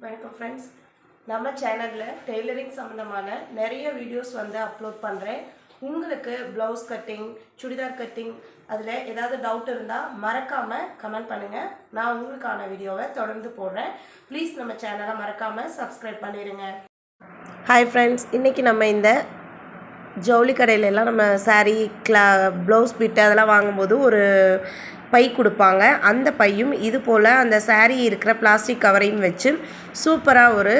வணக்கம் ஃப்ரெண்ட்ஸ், நம்ம சேனலில் டெய்லரிங் சம்மந்தமான நிறைய வீடியோஸ் அப்லோட் பண்ணுறேன். உங்களுக்கு ப்ளவுஸ் கட்டிங், சுடிதார் கட்டிங் அதில் ஏதாவது டவுட் இருந்தால் மறக்காமல் கமெண்ட் பண்ணுங்கள். நான் உங்களுக்கான வீடியோவை தொடர்ந்து போடுறேன். ப்ளீஸ் நம்ம சேனலை மறக்காமல் சப்ஸ்கிரைப் பண்ணிடுங்க. ஹாய் ஃப்ரெண்ட்ஸ், இன்றைக்கி நம்ம இந்த ஜவுளி கடையிலெல்லாம் நம்ம சாரீ ப்ளவுஸ் பிட்டு அதெல்லாம் வாங்கும்போது ஒரு பை கொடுப்பாங்க. அந்த பையும் இது போல் அந்த சாரீ இருக்கிற பிளாஸ்டிக் கவரையும் வச்சு சூப்பராக ஒரு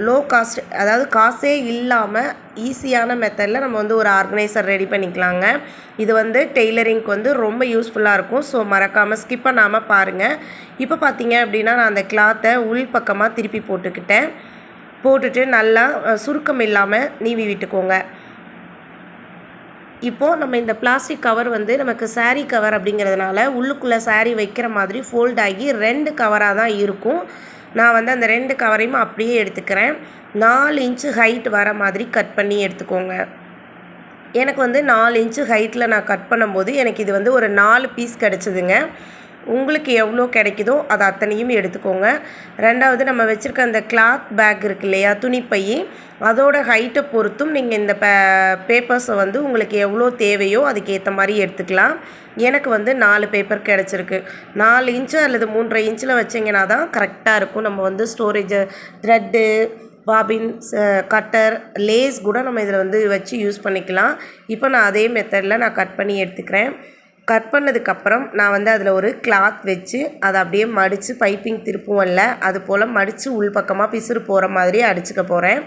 லோ காஸ்ட், அதாவது காசே இல்லாமல் ஈஸியான மெத்தடில் நம்ம ஒரு ஆர்கனைசர் ரெடி பண்ணிக்கலாங்க. இது டெய்லரிங்க்கு ரொம்ப யூஸ்ஃபுல்லாக இருக்கும். ஸோ மறக்காமல் ஸ்கிப் பண்ணாமல் பாருங்கள். இப்போ பார்த்தீங்க அப்படின்னா நான் அந்த கிளாத்தை உள் பக்கமாக திருப்பி போட்டுட்டு நல்லா சுருக்கம் இல்லாமல் நீவி விட்டுக்கோங்க. இப்போது நம்ம இந்த பிளாஸ்டிக் கவர் நமக்கு சாரீ கவர் அப்படிங்கிறதுனால உள்ளுக்குள்ளே சாரீ வைக்கிற மாதிரி ஃபோல்ட் ஆகி 2 கவராக தான் இருக்கும். நான் அந்த 2 கவரையும் அப்படியே எடுத்துக்கிறேன். 4 இன்ச்சு ஹைட் வர மாதிரி கட் பண்ணி எடுத்துக்கோங்க. எனக்கு 4 இன்ச்சு ஹைட்டில் நான் கட் பண்ணும்போது எனக்கு இது ஒரு 4 பீஸ் கிடச்சிதுங்க. உங்களுக்கு எவ்வளோ கிடைக்குதோ அதை அத்தனையும் எடுத்துக்கோங்க. ரெண்டாவது நம்ம வச்சுருக்க அந்த கிளாத் பேக் இருக்கு இல்லையா, துணிப்பை, அதோட ஹைட்டை பொறுத்தும் நீங்கள் இந்த பேப்பர்ஸை உங்களுக்கு எவ்வளோ தேவையோ அதுக்கேற்ற மாதிரி எடுத்துக்கலாம். எனக்கு 4 பேப்பர் கிடச்சிருக்கு. 4 இன்ச்சு அல்லது 3.5 இன்ச்சில் வச்சிங்கன்னா தான் கரெக்டாக இருக்கும். நம்ம storage thread, bobbin, cutter, lace கூட நம்ம இதில் வச்சு யூஸ் பண்ணிக்கலாம். இப்போ நான் அதே மெத்தடில் நான் கட் பண்ணி எடுத்துக்கிறேன். கட் பண்ணதுக்கப்புறம் நான் அதில் ஒரு கிளாத் வச்சு அதை அப்படியே மடித்து பைப்பிங் திருப்புவோம்ல, அது போல் மடித்து உள் பக்கமாக பிசுறு போகிற மாதிரி அடிச்சுக்க போகிறேன்.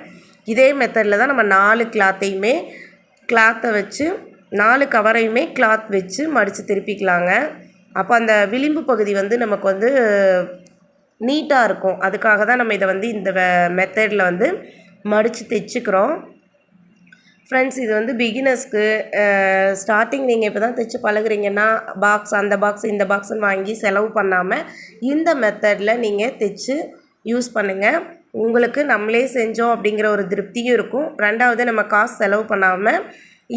இதே மெத்தடில் தான் நம்ம 4 கிளாத்தை வச்சு 4 கவரையுமே கிளாத் வச்சு மடித்து திருப்பிக்கலாங்க. அப்போ அந்த விளிம்பு பகுதி நமக்கு நீட்டாக இருக்கும். அதுக்காக தான் நம்ம இதை இந்த மெத்தடில் மடித்து தைச்சிக்கிறோம். ஃப்ரெண்ட்ஸ், இது பிகினர்ஸ்க்கு ஸ்டார்டிங் நீங்கள் இப்போ தான் தைச்சி பழகுறீங்கன்னா பாக்ஸ், அந்த பாக்ஸ், இந்த பாக்ஸ்ன்னு வாங்கி செலவு பண்ணாமல் இந்த மெத்தடில் நீங்கள் தைச்சி யூஸ் பண்ணுங்கள். உங்களுக்கு நம்மளே செஞ்சோம் அப்படிங்கிற ஒரு திருப்தியும் இருக்கும். ரெண்டாவது நம்ம காசு செலவு பண்ணாமல்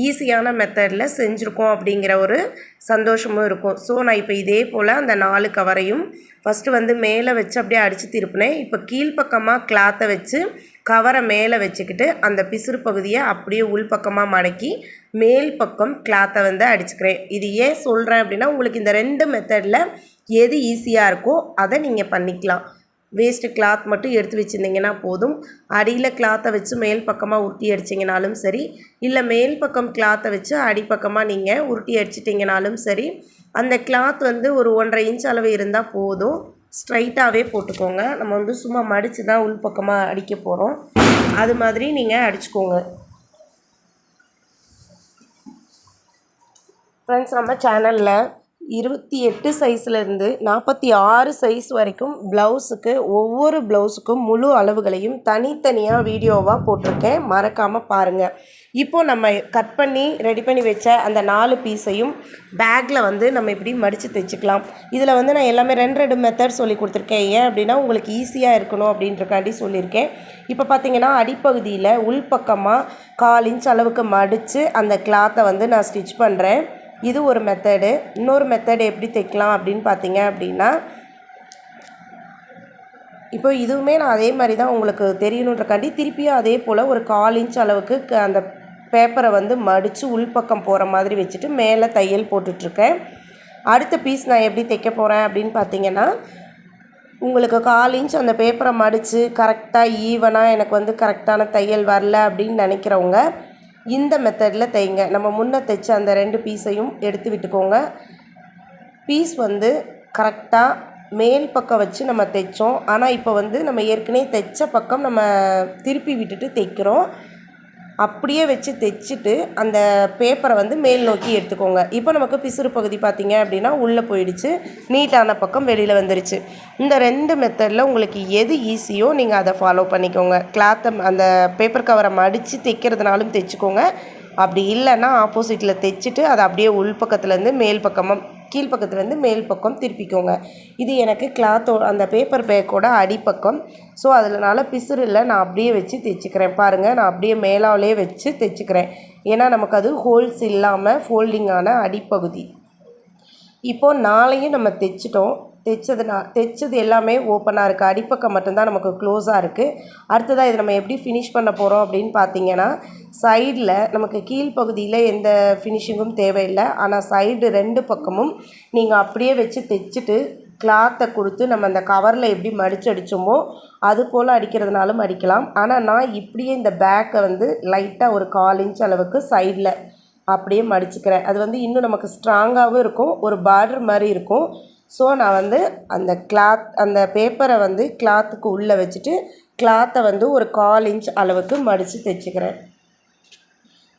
ஈஸியான மெத்தடில் செஞ்சுருக்கோம் அப்படிங்கிற ஒரு சந்தோஷமும் இருக்கும். ஸோ நான் இப்போ இதே போல் அந்த 4 கவரையும் ஃபஸ்ட்டு மேலே வச்சு அப்படியே அடித்து திருப்பினேன். இப்போ கீழ்ப்பக்கமாக கிளாத்தை வச்சு கவரை மேலே வச்சுக்கிட்டு அந்த பிசுறு பகுதியை அப்படியே உள்பக்கமாக மடக்கி மேல் பக்கம் கிளாத்தை அடிச்சுக்கிறேன். இது ஏன் சொல்கிறேன் அப்படின்னா, உங்களுக்கு இந்த 2 மெத்தடில் எது ஈஸியாக இருக்கோ அதை நீங்கள் பண்ணிக்கலாம். வேஸ்ட்டு கிளாத் மட்டும் எடுத்து வச்சுருந்தீங்கன்னா போதும். அடியில் கிளாத்தை வச்சு மேல் பக்கமாக உருட்டி அடிச்சிங்கனாலும் சரி, இல்லை மேல் பக்கம் கிளாத்தை வச்சு அடிப்பக்கமாக நீங்கள் உருட்டி அடிச்சிட்டிங்கனாலும் சரி. அந்த கிளாத் ஒரு 1.5 இன்ச் அளவு இருந்தால் போதும். ஸ்ட்ரைட்டாகவே போட்டுக்கோங்க. நம்ம சும்மா மடித்து தான் உள் பக்கமாக அடிக்க போகிறோம். அது மாதிரி நீங்கள் அடிச்சுக்கோங்க. ஃப்ரெண்ட்ஸ், நம்ம சேனலில் 28 சைஸ்லேருந்து 46 சைஸ் வரைக்கும் ஒவ்வொரு ப்ளவுஸுக்கும் முழு அளவுகளையும் தனித்தனியாக வீடியோவாக போட்டிருக்கேன். மறக்காமல் பாருங்கள். இப்போது நம்ம கட் பண்ணி ரெடி பண்ணி வச்ச அந்த 4 பீஸையும் பேக்கில் நம்ம இப்படி மடித்து தைச்சிக்கலாம். இதில் நான் எல்லாமே 2 மெத்தட் சொல்லி கொடுத்துருக்கேன். ஏன் அப்படின்னா உங்களுக்கு ஈஸியாக இருக்கணும் அப்படின்றக்காண்டி சொல்லியிருக்கேன். இப்போ பார்த்தீங்கன்னா அடிப்பகுதியில் உள்பக்கமாக 1/4 இன்ச் அளவுக்கு மடித்து அந்த கிளாத்தை நான் ஸ்டிச் பண்ணுறேன். இது ஒரு மெத்தடு. இன்னொரு மெத்தடு எப்படி தைக்கலாம் அப்படின்னு பார்த்தீங்க அப்படின்னா, இப்போ இதுவுமே நான் அதே மாதிரி தான் உங்களுக்கு தெரியணுன்றக்காண்டி திருப்பியும் அதே போல் ஒரு 1/4 இன்ச் அளவுக்கு அந்த பேப்பரை மடித்து உள்பக்கம் போகிற மாதிரி வச்சுட்டு மேலே தையல் போட்டுட்ருக்கேன். அடுத்த பீஸ் நான் எப்படி தைக்க போகிறேன் அப்படின்னு பார்த்தீங்கன்னா, உங்களுக்கு 1/4 இன்ச் அந்த பேப்பரை மடித்து கரெக்டாக ஈவனாக எனக்கு கரெக்டான தையல் வரல அப்படின்னு நினைக்கிறவங்க இந்த மெத்தடில் தைங்க. நம்ம முன்ன தைச்ச அந்த 2 பீஸையும் எடுத்து விட்டுக்கோங்க. பீஸ் கரெக்டாக மேல் பக்கம் வச்சு நம்ம தைச்சோம். ஆனால் இப்போ நம்ம ஏற்கனவே தைச்ச பக்கம் நம்ம திருப்பி விட்டுட்டு தைக்கிறோம். அப்படியே வச்சு தைச்சிட்டு அந்த பேப்பரை மேல் நோக்கி எடுத்துக்கோங்க. இப்போ நமக்கு பிசுறு பகுதி பார்த்திங்க அப்படின்னா உள்ளே போயிடுச்சு. நீட்டான பக்கம் வெளியில் வந்துருச்சு. இந்த 2 மெத்தடில் உங்களுக்கு எது ஈஸியோ நீங்கள் அதை ஃபாலோ பண்ணிக்கோங்க. கிளாத்தை அந்த பேப்பர் கவரை மடித்து தைக்கிறதுனாலும் தைச்சிக்கோங்க. அப்படி இல்லைன்னா ஆப்போசிட்டில் தைச்சிட்டு அதை அப்படியே உள்பக்கத்துலேருந்து மேல் பக்கமாக, கீழ்ப்பக்கத்துலேருந்து மேல் பக்கம் திருப்பிக்கோங்க. இது எனக்கு அந்த பேப்பர் பேக்கோட அடிப்பக்கம். ஸோ அதனால் பிசுறு இல்லை, நான் அப்படியே வச்சு தைச்சிக்கிறேன். பாருங்கள், நான் அப்படியே மேலாலே வச்சு தைச்சிக்கிறேன். ஏன்னா நமக்கு அது ஹோல்ஸ் இல்லாமல் ஃபோல்டிங்கான அடிப்பகுதி. இப்போது 4ஐயும் நம்ம தைச்சிட்டோம். தைச்சது எல்லாமே ஓப்பனாக இருக்குது. அடிப்பக்கம் மட்டும்தான் நமக்கு க்ளோஸாக இருக்குது. அடுத்ததாக இது நம்ம எப்படி ஃபினிஷ் பண்ண போகிறோம் அப்படின்னு பார்த்தீங்கன்னா, சைடில் நமக்கு கீழ்ப்பகுதியில் எந்த ஃபினிஷிங்கும் தேவையில்லை. ஆனால் சைடு 2 பக்கமும் நீங்கள் அப்படியே வச்சு தைச்சிட்டு கிளாத்தை கொடுத்து நம்ம அந்த கவரில் எப்படி மடித்து அடித்தோமோ அது போல் அடிக்கிறதுனாலும் அடிக்கலாம். ஆனால் நான் இப்படியே இந்த பேக்கை வந்து லைட்டாக ஒரு 1/4 இன்ச் அளவுக்கு சைடில் அப்படியே மடிச்சுக்கிறேன். அது வந்து இன்னும் நமக்கு ஸ்ட்ராங்காகவும் இருக்கும், ஒரு பார்டர் மாதிரி இருக்கும். ஸோ நான் வந்து அந்த பேப்பரை வந்து கிளாத்துக்கு உள்ளே வச்சுட்டு கிளாத்தை வந்து ஒரு 1/4 இன்ச் அளவுக்கு மடித்து தைச்சிக்கிறேன்.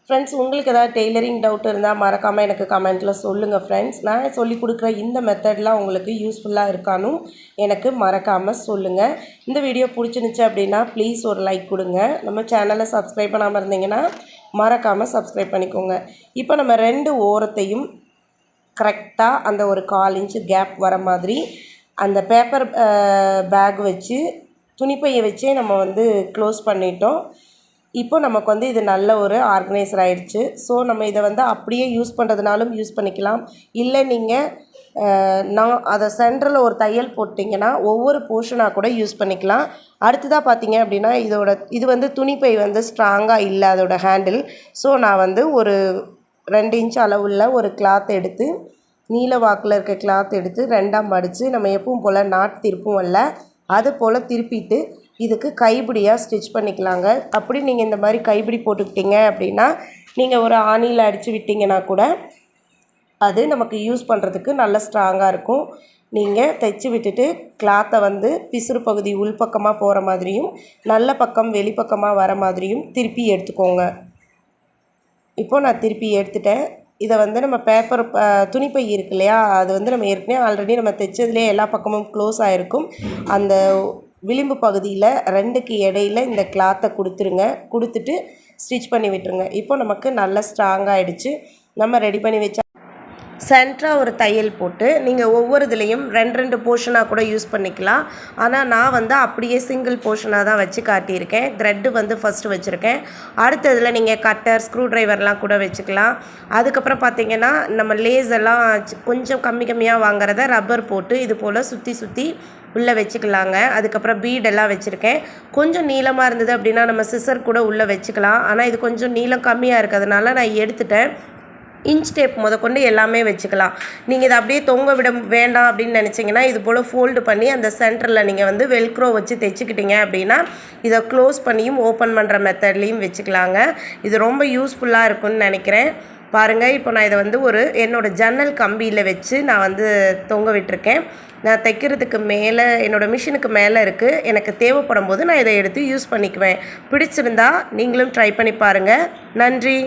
ஃப்ரெண்ட்ஸ், உங்களுக்கு ஏதாவது டெய்லரிங் டவுட் இருந்தால் மறக்காமல் எனக்கு கமெண்ட்டில் சொல்லுங்கள் ஃப்ரெண்ட்ஸ். நான் சொல்லி கொடுக்குற இந்த மெத்தட்லாம் உங்களுக்கு யூஸ்ஃபுல்லாக இருக்கானும் எனக்கு மறக்காமல் சொல்லுங்கள். இந்த வீடியோ பிடிச்சிருந்துச்சு அப்படின்னா ப்ளீஸ் ஒரு லைக் கொடுங்க. நம்ம சேனலை சப்ஸ்கிரைப் பண்ணாமல் இருந்தீங்கன்னா மறக்காமல் சப்ஸ்கிரைப் பண்ணிக்கோங்க. இப்போ நம்ம 2 ஓரத்தையும் கரெக்டாக அந்த ஒரு 1/4 இன்ச்சு கேப் வர மாதிரி அந்த பேப்பர் பேக் வச்சு துணிப்பையை வச்சே நம்ம வந்து க்ளோஸ் பண்ணிட்டோம். இப்போ நமக்கு வந்து இது நல்ல ஒரு ஆர்கனைசர் ஆகிடுச்சு. ஸோ நம்ம இதை வந்து அப்படியே யூஸ் பண்ணுறதுனாலும் யூஸ் பண்ணிக்கலாம். இல்லை நீங்கள் நான் அதை சென்டரில் ஒரு தையல் போட்டிங்கன்னா ஒவ்வொரு போர்ஷனாக கூட யூஸ் பண்ணிக்கலாம். அடுத்ததாக பார்த்தீங்க அப்படின்னா இது வந்து துணிப்பை வந்து ஸ்ட்ராங்காக இல்லை அதோட ஹேண்டில். ஸோ நான் வந்து ஒரு 2 இன்ச் அளவுள்ள ஒரு கிளாத் எடுத்து நீல வாக்கில் இருக்க கிளாத் எடுத்து 2ஆக மடித்து நம்ம எப்பவும் போல் நாட் திருப்புவோம்ல அது போல் திருப்பிட்டு இதுக்கு கைப்பிடியாக ஸ்டிச் பண்ணிக்கலாங்க. அப்படி நீங்கள் இந்த மாதிரி கைப்பிடி போட்டுக்கிட்டீங்க அப்படின்னா நீங்கள் ஒரு ஆணியில் அடித்து விட்டிங்கன்னா கூட அது நமக்கு யூஸ் பண்ணுறதுக்கு நல்ல ஸ்ட்ராங்காக இருக்கும். நீங்கள் தைச்சி விட்டுட்டு கிளாத்தை வந்து பிசுறு பகுதி உள்பக்கமாக போகிற மாதிரியும் நல்ல பக்கம் வெளிப்பக்கமாக வர மாதிரியும் திருப்பி எடுத்துக்கோங்க. இப்போது நான் திருப்பி எடுத்துட்டேன். இதை வந்து நம்ம துணிப்பை இருக்கு இல்லையா, அது வந்து நம்ம ஏற்கனவே ஆல்ரெடி நம்ம தைச்சதுலேயே எல்லா பக்கமும் க்ளோஸ் ஆகிருக்கும். அந்த விளிம்பு பகுதியில் 2க்கு இடையில் இந்த கிளாத்தை கொடுத்துட்டு ஸ்டிச் பண்ணி விட்டுருங்க. இப்போ நமக்கு நல்ல ஸ்ட்ராங்காகிடுச்சு. நம்ம ரெடி பண்ணி வச்சா சென்டராக ஒரு தையல் போட்டு நீங்கள் ஒவ்வொரு இதுலேயும் 2 போர்ஷனாக கூட யூஸ் பண்ணிக்கலாம். ஆனால் நான் வந்து அப்படியே சிங்கிள் போர்ஷனாக தான் வச்சு காட்டியிருக்கேன். த்ரெட்டு வந்து ஃபஸ்ட்டு வச்சுருக்கேன். அடுத்ததில் நீங்கள் கட்டர் ஸ்க்ரூ ட்ரைவர்லாம் கூட வச்சுக்கலாம். அதுக்கப்புறம் பார்த்திங்கன்னா நம்ம லேஸ் எல்லாம் கொஞ்சம் கம்மியாக வாங்குறத ரப்பர் போட்டு இது போல் சுற்றி உள்ளே வச்சுக்கலாங்க. அதுக்கப்புறம் பீடெல்லாம் வச்சுருக்கேன். கொஞ்சம் நீளமாக இருந்தது அப்படின்னா நம்ம சிசர் கூட உள்ளே வச்சுக்கலாம். ஆனால் இது கொஞ்சம் நீளம் கம்மியாக இருக்கிறதுனால நான் எடுத்துட்டேன். இன்ச் டேப் முதற்கொண்டு எல்லாமே வச்சுக்கலாம். நீங்கள் இதை அப்படியே தொங்க விட வேண்டாம் அப்படின்னு நினச்சிங்கன்னா இது போல் ஃபோல்டு பண்ணி அந்த சென்டரில் நீங்கள் வந்து வெல்க்ரோ வச்சு தைச்சிக்கிட்டீங்க அப்படின்னா இதை க்ளோஸ் பண்ணியும் ஓப்பன் பண்ணுற மெத்தட்லேயும் வச்சுக்கலாங்க. இது ரொம்ப யூஸ்ஃபுல்லாக இருக்குன்னு நினைக்கிறேன். பாருங்கள், இப்போ நான் இதை வந்து என்னோடய ஜன்னல் கம்பியில் வச்சு நான் வந்து தொங்க விட்டுருக்கேன். நான் தைக்கிறதுக்கு மேலே என்னோடய மிஷினுக்கு மேலே இருக்குது. எனக்கு தேவைப்படும் போது நான் இதை எடுத்து யூஸ் பண்ணிக்குவேன். பிடிச்சிருந்தா நீங்களும் ட்ரை பண்ணி பாருங்கள். நன்றி.